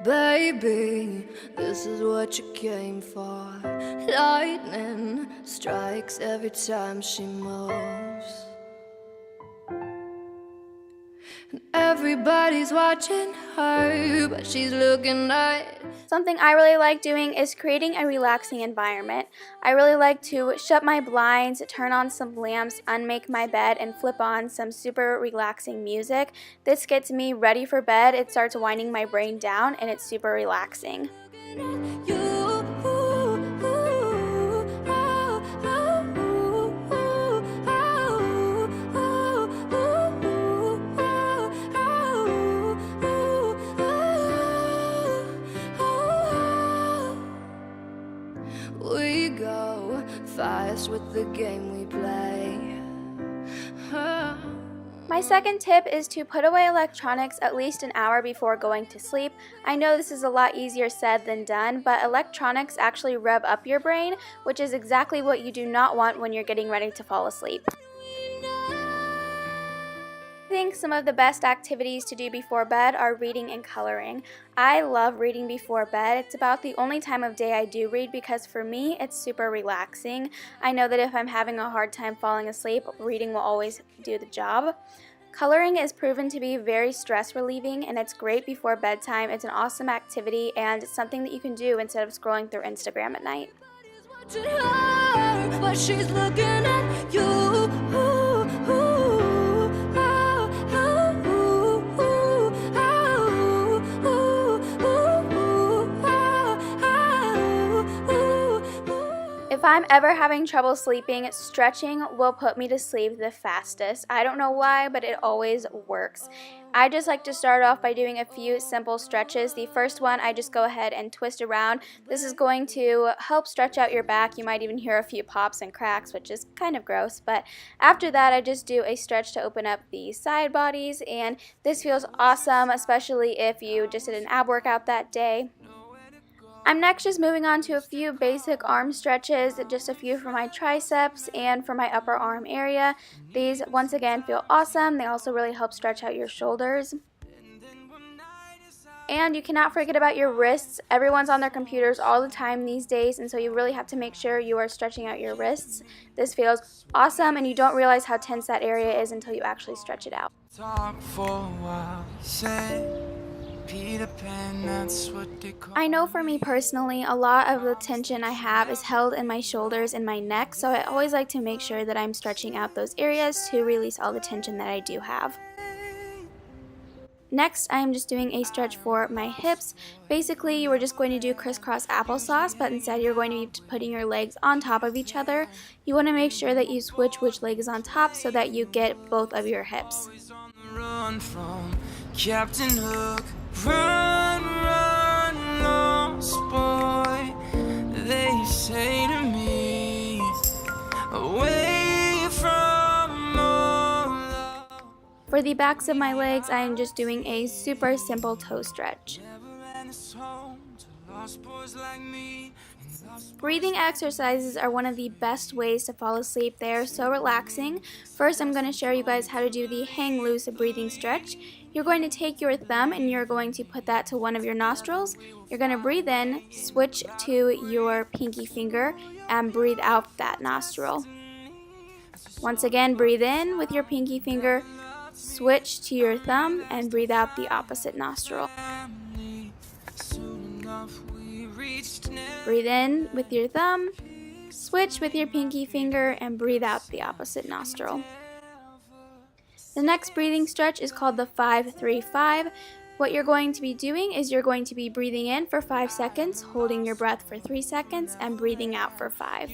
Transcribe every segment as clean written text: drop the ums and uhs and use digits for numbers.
Baby, this is what you came for. Lightning strikes every time she moves. And everybody's watching her, but she's looking at. Something I really like doing is creating a relaxing environment. I really like to shut my blinds, turn on some lamps, unmake my bed, and flip on some super relaxing music. This gets me ready for bed. It starts winding my brain down, and it's super relaxing. We go fast with the game we play. My second tip is to put away electronics at least an hour before going to sleep. I know this is a lot easier said than done, but electronics actually rev up your brain, which is exactly what you do not want when you're getting ready to fall asleep. I think some of the best activities to do before bed are reading and coloring. I love reading before bed. It's about the only time of day I do read because for me it's super relaxing. I know that if I'm having a hard time falling asleep, reading will always do the job. Coloring is proven to be very stress relieving and it's great before bedtime. It's an awesome activity and it's something that you can do instead of scrolling through Instagram at night. But she's looking at you. If I'm ever having trouble sleeping, stretching will put me to sleep the fastest. I don't know why, but it always works. I just like to start off by doing a few simple stretches. The first one, I just go ahead and twist around. This is going to help stretch out your back. You might even hear a few pops and cracks, which is kind of gross. But after that, I just do a stretch to open up the side bodies, and this feels awesome, especially if you just did an ab workout that day. I'm next just moving on to a few basic arm stretches, just a few for my triceps and for my upper arm area. These once again feel awesome. They also really help stretch out your shoulders. And you cannot forget about your wrists. Everyone's on their computers all the time these days, and so you really have to make sure you are stretching out your wrists. This feels awesome, and you don't realize how tense that area is until you actually stretch it out. Talk for a while, say. I know for me personally, a lot of the tension I have is held in my shoulders and my neck, so I always like to make sure that I'm stretching out those areas to release all the tension that I do have. Next, I am just doing a stretch for my hips. Basically, you are just going to do crisscross applesauce, but instead you're going to be putting your legs on top of each other. You want to make sure that you switch which leg is on top so that you get both of your hips. Run from Captain Hook. Run, run, lost boy, they say to me, away from all love. For the backs of my legs, I am just doing a super simple toe stretch. Breathing exercises are one of the best ways to fall asleep. They are so relaxing. First, I'm going to show you guys how to do the hang loose breathing stretch. You're going to take your thumb and you're going to put that to one of your nostrils. You're going to breathe in, switch to your pinky finger, and breathe out that nostril. Once again, breathe in with your pinky finger, switch to your thumb, and breathe out the opposite nostril. Breathe in with your thumb, switch with your pinky finger, and breathe out the opposite nostril. The next breathing stretch is called the 5-3-5. What you're going to be doing is you're going to be breathing in for 5 seconds, holding your breath for 3 seconds, and breathing out for 5.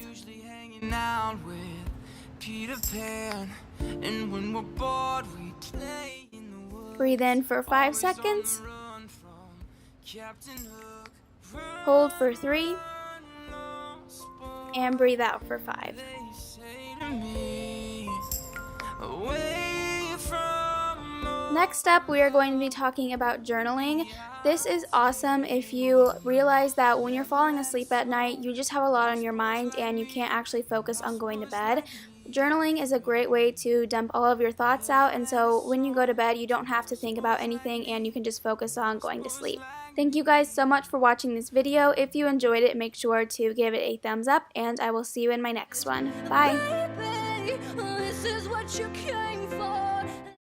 Breathe in for 5 seconds, hold for 3, and breathe out for 5. Next up, we are going to be talking about journaling. This is awesome if you realize that when you're falling asleep at night, you just have a lot on your mind and you can't actually focus on going to bed. Journaling is a great way to dump all of your thoughts out, and so when you go to bed, you don't have to think about anything and you can just focus on going to sleep. Thank you guys so much for watching this video. If you enjoyed it, make sure to give it a thumbs up, and I will see you in my next one. Bye! Baby, this is what you came for.